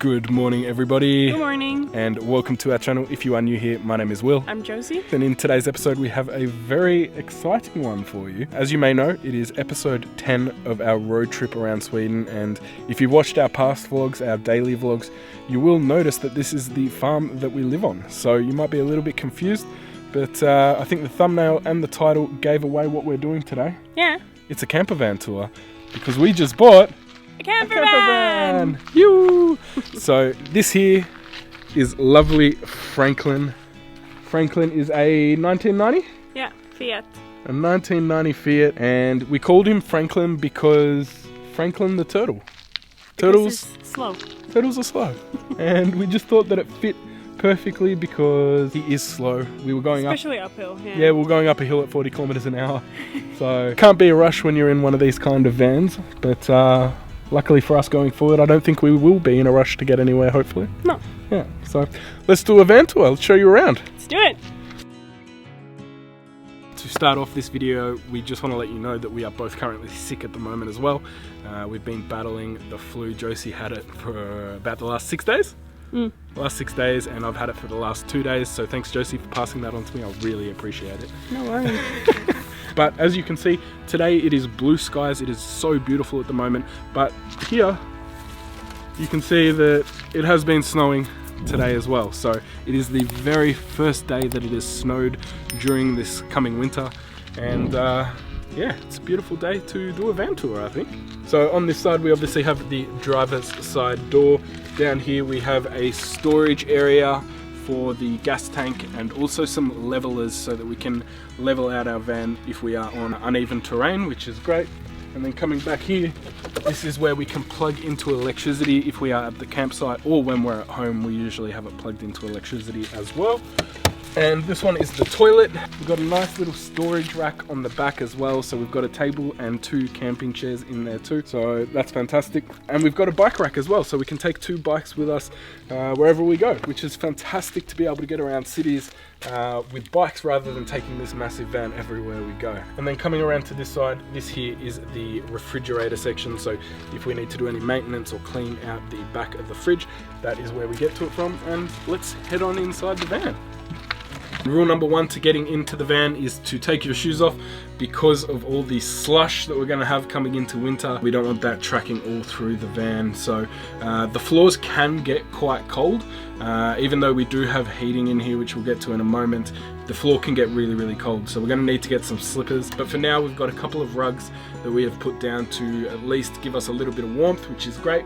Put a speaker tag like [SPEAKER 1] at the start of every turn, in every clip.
[SPEAKER 1] Good morning, everybody.
[SPEAKER 2] Good morning.
[SPEAKER 1] And welcome to our channel. If you are new here, my name is Will.
[SPEAKER 2] I'm Josie.
[SPEAKER 1] And in today's episode, we have a very exciting one for you. As you may know, it is episode 10 of our road trip around Sweden. And if you've watched our past vlogs, our daily vlogs, you will notice that this is the farm that we live on. So you might be a little bit confused, but I think the thumbnail and the title gave away what we're doing today.
[SPEAKER 2] Yeah.
[SPEAKER 1] It's a campervan tour because we just bought
[SPEAKER 2] A campervan!
[SPEAKER 1] You! So this here is lovely Franklin. Franklin is a 1990?
[SPEAKER 2] Yeah, Fiat.
[SPEAKER 1] A 1990 Fiat, and we called him Franklin because Franklin the turtle. Turtles
[SPEAKER 2] Slow.
[SPEAKER 1] Turtles are slow. And we just thought that it fit perfectly because he is slow. We were going
[SPEAKER 2] Especially uphill.
[SPEAKER 1] Yeah, we're going up a hill at 40 kilometers an hour. So can't be a rush when you're in one of these kind of vans, but luckily for us going forward, I don't think we will be in a rush to get anywhere, hopefully.
[SPEAKER 2] No.
[SPEAKER 1] Yeah, so let's do a van tour. Let's show you around.
[SPEAKER 2] Let's do it.
[SPEAKER 1] To start off this video, we just want to let you know that we are both currently sick at the moment as well. We've been battling the flu. Josie had it for about the last 6 days. Last 6 days, and I've had it for the last 2 days, so thanks Josie for passing that on to me. I really appreciate it.
[SPEAKER 2] No worries.
[SPEAKER 1] But as you can see, today it is blue skies. It is so beautiful at the moment, but here you can see that it has been snowing today as well. So it is the very first day that it has snowed during this coming winter, and yeah, it's a beautiful day to do a van tour, I think. So on this side we obviously have the driver's side door. Down here we have a storage area for the gas tank and also some levelers so that we can level out our van if we are on uneven terrain, which is great. And then coming back here, this is where we can plug into electricity if we are at the campsite, or when we're at home we usually have it plugged into electricity as well. And this one is the toilet. We've got a nice little storage rack on the back as well, so we've got a table and 2 camping chairs in there too, so that's fantastic. And we've got a bike rack as well, so we can take 2 bikes with us wherever we go, which is fantastic to be able to get around cities with bikes rather than taking this massive van everywhere we go. And then coming around to this side, this here is the refrigerator section, so if we need to do any maintenance or clean out the back of the fridge, that is where we get to it from. And let's head on inside the van. Rule number 1 to getting into the van is to take your shoes off because of all the slush that we're going to have coming into winter. We don't want that tracking all through the van. So the floors can get quite cold. Even though we do have heating in here, which we'll get to in a moment, the floor can get really cold. So we're going to need to get some slippers. But for now, we've got a couple of rugs that we have put down to at least give us a little bit of warmth, which is great.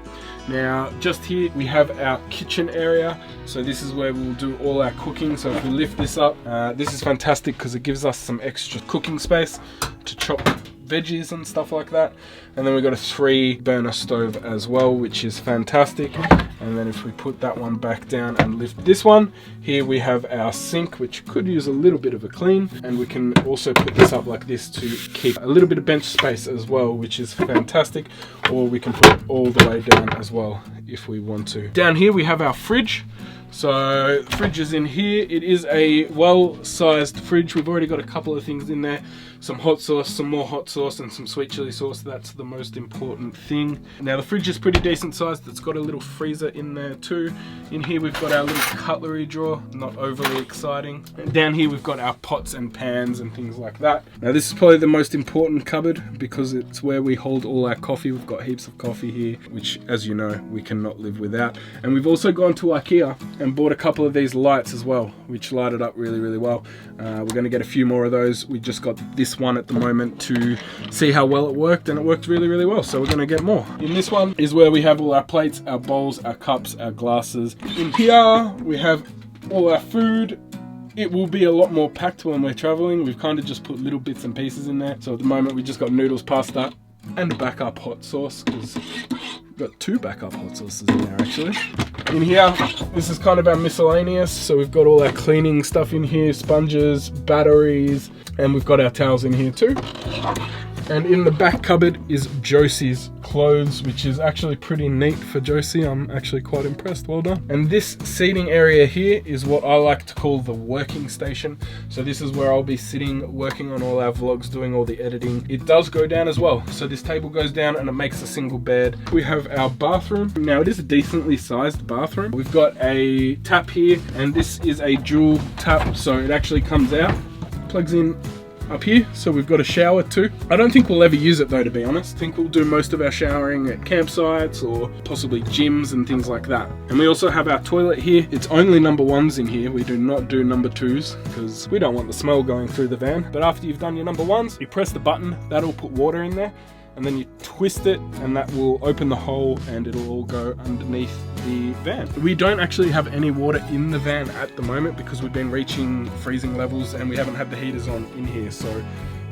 [SPEAKER 1] Now, just here we have our kitchen area. So this is where we'll do all our cooking. So if we lift this up, this is fantastic because it gives us some extra cooking space to chop veggies and stuff like that. And then we've got a 3 burner stove as well, which is fantastic. And then if we put that one back down and lift this one, here we have our sink, which could use a little bit of a clean. And we can also put this up like this to keep a little bit of bench space as well, which is fantastic. Or we can put it all the way down as well if we want to. Down here we have our fridge. So the fridge is in here. It is a well-sized fridge. We've already got a couple of things in there. Some hot sauce, some more hot sauce, and some sweet chili sauce. That's the most important thing. Now the fridge is pretty decent sized. It's got a little freezer in there too. In here we've got our little cutlery drawer, not overly exciting. And down here we've got our pots and pans and things like that. Now this is probably the most important cupboard because it's where we hold all our coffee. We've got heaps of coffee here, which, as you know, we cannot live without. And we've also gone to IKEA and bought a couple of these lights as well, which light it up really well. We're going to get a few more of those. We just got this one at the moment to see how well it worked, and it worked really well, so we're going to get more. In this one is where we have all our plates, our bowls, our cups, our glasses. In here we have all our food. It will be a lot more packed when we're traveling. We've kind of just put little bits and pieces in there. So at the moment we just got noodles, pasta, and a backup hot sauce, because we've got 2 backup hot sauces in there actually. In here, this is kind of our miscellaneous, so we've got all our cleaning stuff in here, sponges, batteries, and we've got our towels in here too. And in the back cupboard is Josie's clothes, which is actually pretty neat for Josie. I'm actually quite impressed, well done. And this seating area here is what I like to call the working station. So this is where I'll be sitting, working on all our vlogs, doing all the editing. It does go down as well. So this table goes down and it makes a single bed. We have our bathroom. Now it is a decently sized bathroom. We've got a tap here, and this is a dual tap. So it actually comes out, plugs in up here, so we've got a shower too. I don't think we'll ever use it though, to be honest. I think we'll do most of our showering at campsites or possibly gyms and things like that. And we also have our toilet here. It's only number 1s in here. We do not do number 2s because we don't want the smell going through the van. But after you've done your number 1s, you press the button, that'll put water in there, and then you twist it and that will open the hole and it'll all go underneath the van. We don't actually have any water in the van at the moment because we've been reaching freezing levels and we haven't had the heaters on in here. So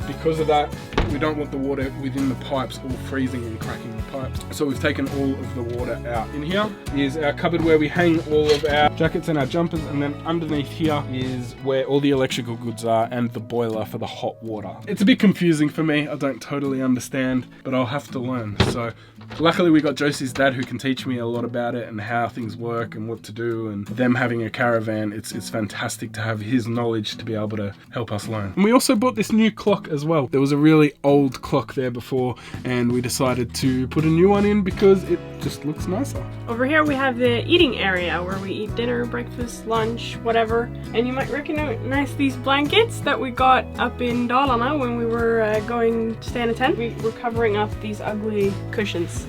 [SPEAKER 1] because of that, we don't want the water within the pipes all freezing and cracking the pipes. So we've taken all of the water out. In here is our cupboard where we hang all of our jackets and our jumpers, and then underneath here is where all the electrical goods are and the boiler for the hot water. It's a bit confusing for me. I don't totally understand, but I'll have to learn. So luckily we got Josie's dad who can teach me a lot about it and how things work and what to do, and them having a caravan, it's fantastic to have his knowledge to be able to help us learn. And we also bought this new clock as well. There was a really old clock there before and we decided to put a new one in because it just looks nicer.
[SPEAKER 2] Over here we have the eating area where we eat dinner, breakfast, lunch, whatever. And you might recognize these blankets that we got up in Dalarna when we were going to stay in a tent. We were covering up these ugly cushions.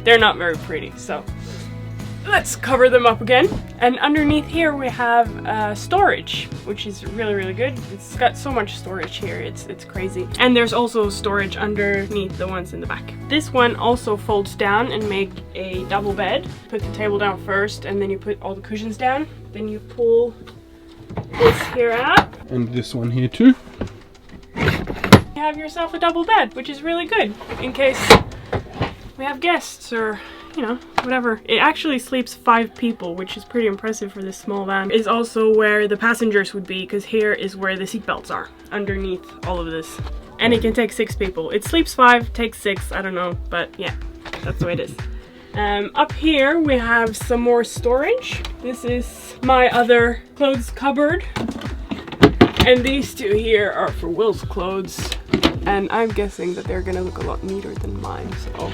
[SPEAKER 2] They're not very pretty, so let's cover them up again. And underneath here we have storage, which is really good. It's got so much storage here, it's crazy. And there's also storage underneath the ones in the back. This one also folds down and make a double bed. Put the table down first and then you put all the cushions down. Then you pull this here out.
[SPEAKER 1] And this one here too.
[SPEAKER 2] You have yourself a double bed, which is really good in case we have guests or, you know, whatever. It actually sleeps 5 people, which is pretty impressive for this small van. Is also where the passengers would be, because here is where the seatbelts are, underneath all of this. And it can take 6 people. It sleeps 5, takes 6, I don't know, but yeah, that's the way it is. Up here we have some more storage. This is my other clothes cupboard. And these two here are for Will's clothes. And I'm guessing that they're gonna look a lot neater than mine, so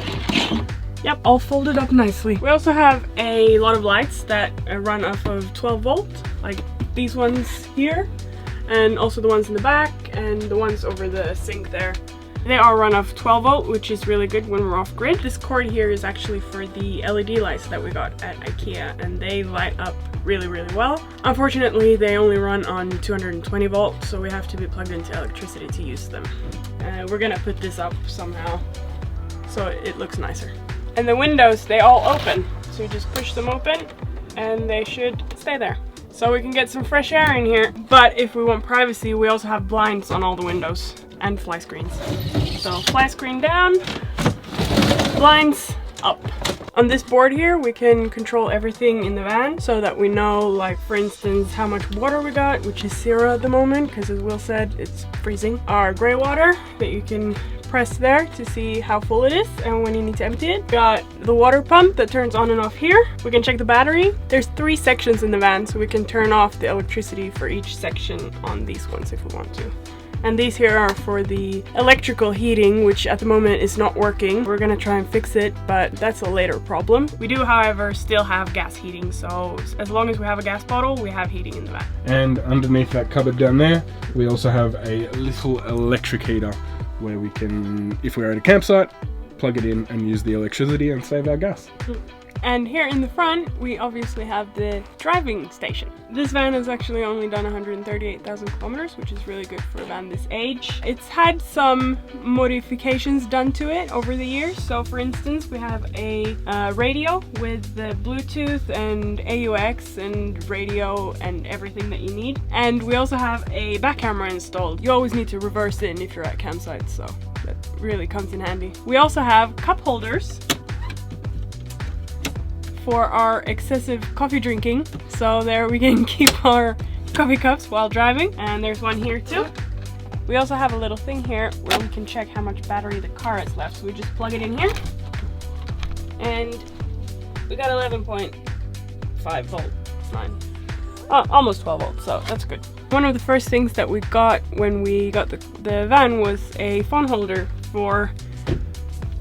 [SPEAKER 2] yep, all folded up nicely. We also have a lot of lights that run off of 12 volt, like these ones here, and also the ones in the back and the ones over the sink there. They all run off 12 volt, which is really good when we're off grid. This cord here is actually for the LED lights that we got at IKEA, and they light up really well. Unfortunately, they only run on 220 volts, so we have to be plugged into electricity to use them. We're gonna put this up somehow so it looks nicer. And the windows, they all open, so you just push them open and they should stay there, so we can get some fresh air in here. But if we want privacy, we also have blinds on all the windows and fly screens. So fly screen down, blinds up. On this board here, we can control everything in the van so that we know, like for instance, how much water we got, which is 0 at the moment, because as Will said, it's freezing. Our gray water that you can press there to see how full it is and when you need to empty it. Got the water pump that turns on and off here. We can check the battery. There's 3 sections in the van, so we can turn off the electricity for each section on these ones if we want to. And these here are for the electrical heating, which at the moment is not working. We're gonna try and fix it, but that's a later problem. We do, however, still have gas heating, so as long as we have a gas bottle, we have heating in the van.
[SPEAKER 1] And underneath that cupboard down there, we also have a little electric heater where we can, if we're at a campsite, plug it in and use the electricity and save our gas.
[SPEAKER 2] And here in the front, we obviously have the driving station. This van has actually only done 138,000 kilometers, which is really good for a van this age. It's had some modifications done to it over the years. So for instance, we have a radio with the Bluetooth and AUX and radio and everything that you need. And we also have a back camera installed. You always need to reverse in if you're at campsites, so that really comes in handy. We also have cup holders for our excessive coffee drinking, so there we can keep our coffee cups while driving. And there's one here too, We also have a little thing here where we can check how much battery the car has left. So we just plug it in here, and we got 11.5 volt, 9, almost 12 volts, so that's good. One of the first things that we got when we got the van was a phone holder for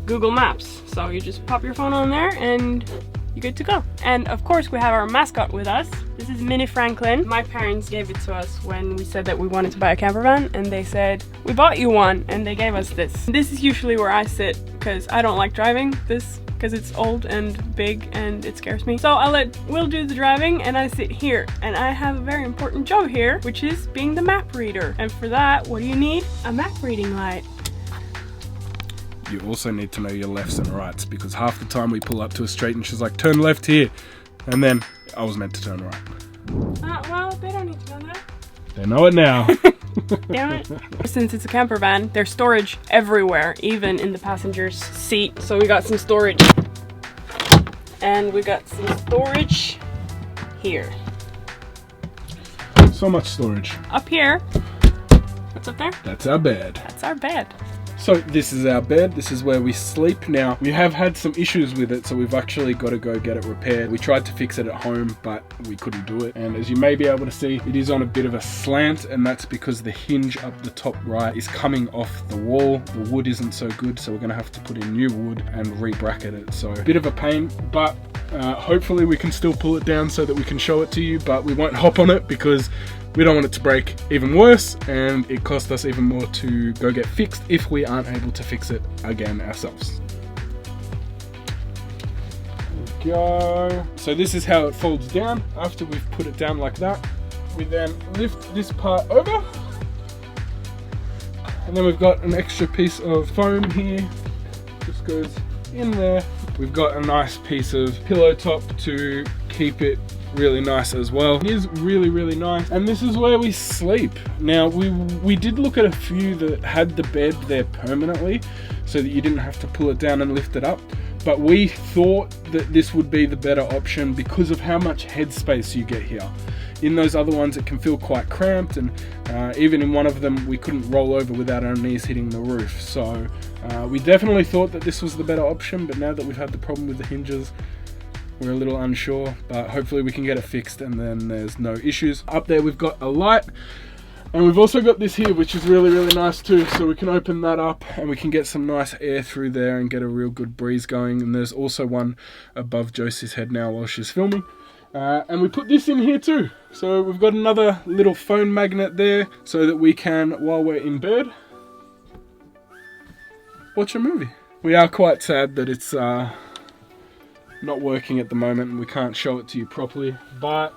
[SPEAKER 2] Google Maps. So you just pop your phone on there and you're good to go. And of course we have our mascot with us. This is Mini Franklin. My parents gave it to us when we said that we wanted to buy a camper van, and they said, we bought you one, and they gave us this. This is usually where I sit because I don't like driving this because it's old and big and it scares me. So I'll let Will do the driving and I sit here, and I have a very important job here, which is being the map reader. And for that, what do you need? A map reading light.
[SPEAKER 1] You also need to know your lefts and rights, because half the time we pull up to a street and she's like, turn left here, and then I was meant to turn right.
[SPEAKER 2] Well, they don't need to know that.
[SPEAKER 1] They know it now.
[SPEAKER 2] Damn it. Since it's a camper van, there's storage everywhere, even in the passenger's seat. So we got some storage. And we got some storage here.
[SPEAKER 1] So much storage.
[SPEAKER 2] Up here. What's up there?
[SPEAKER 1] That's our bed.
[SPEAKER 2] That's our bed.
[SPEAKER 1] So this is our bed, this is where we sleep. Now, we have had some issues with it, so we've actually got to go get it repaired. We tried to fix it at home, but we couldn't do it. And as you may be able to see, it is on a bit of a slant, and that's because the hinge up the top right is coming off the wall. The wood isn't so good, so we're gonna have to put in new wood and re-bracket it. So a bit of a pain, but hopefully we can still pull it down so that we can show it to you, but we won't hop on it because we don't want it to break even worse, and it costs us even more to go get fixed if we aren't able to fix it again ourselves. There we go. So this is how it folds down. After we've put it down like that, we then lift this part over, and then we've got an extra piece of foam here. Just goes in there. We've got a nice piece of pillow top to keep it really nice as well. It is really, really nice, and this is where we sleep. Now we did look at a few that had the bed there permanently so that you didn't have to pull it down and lift it up, but we thought that this would be the better option because of how much headspace you get here. In those other ones it can feel quite cramped, and even in one of them we couldn't roll over without our knees hitting the roof. So we definitely thought that this was the better option, but now that we've had the problem with the hinges, we're a little unsure, but hopefully we can get it fixed and then there's no issues. Up there we've got a light, and we've also got this here, which is really, really nice too. So we can open that up and we can get some nice air through there and get a real good breeze going. And there's also one above Josie's head now while she's filming. And we put this in here too. So we've got another little phone magnet there so that we can, while we're in bed, watch a movie. We are quite sad that it's not working at the moment and we can't show it to you properly, but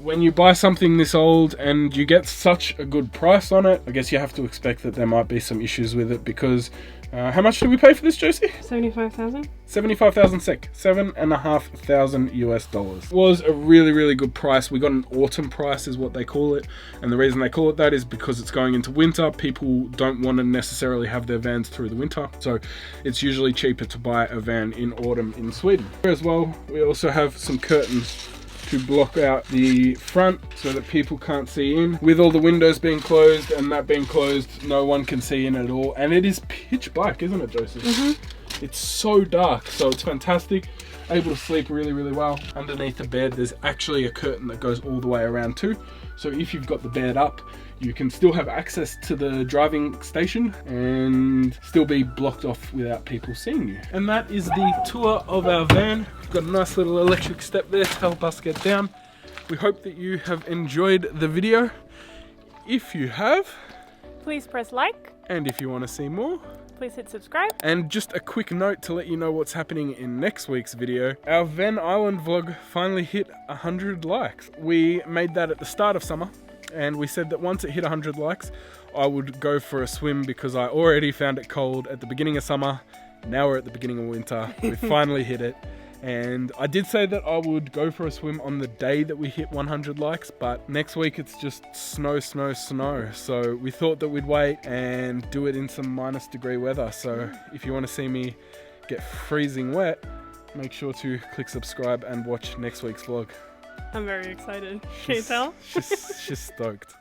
[SPEAKER 1] when you buy something this old and you get such a good price on it, I guess you have to expect that there might be some issues with it, because how much did we pay for this, Josie?
[SPEAKER 2] 75,000.
[SPEAKER 1] 75,000 SEK, $7,500 US. Was a really, really good price. We got an autumn price is what they call it, and the reason they call it that is because it's going into winter. People don't want to necessarily have their vans through the winter, so it's usually cheaper to buy a van in autumn in Sweden. As well, we also have some curtains to block out the front so that people can't see in. With all the windows being closed and that being closed, no one can see in at all. And it is pitch black, isn't it, Josie? Mm-hmm. It's so dark, so it's fantastic. Able to sleep really, really well. Underneath the bed, there's actually a curtain that goes all the way around too. So if you've got the bed up, you can still have access to the driving station and still be blocked off without people seeing you. And that is the tour of our van. We've got a nice little electric step there to help us get down. We hope that you have enjoyed the video. If you have,
[SPEAKER 2] please press like.
[SPEAKER 1] And if you want to see more,
[SPEAKER 2] please hit subscribe.
[SPEAKER 1] And just a quick note to let you know what's happening in next week's video. Our Van Island vlog finally hit 100 likes. We made that at the start of summer, and we said that once it hit 100 likes, I would go for a swim because I already found it cold at the beginning of summer. Now we're at the beginning of winter. We finally hit it. And I did say that I would go for a swim on the day that we hit 100 likes, but next week it's just snow, snow, snow. So we thought that we'd wait and do it in some -degree weather. So if you want to see me get freezing wet, make sure to click subscribe and watch next week's vlog.
[SPEAKER 2] I'm very excited. Can you tell?
[SPEAKER 1] She's stoked.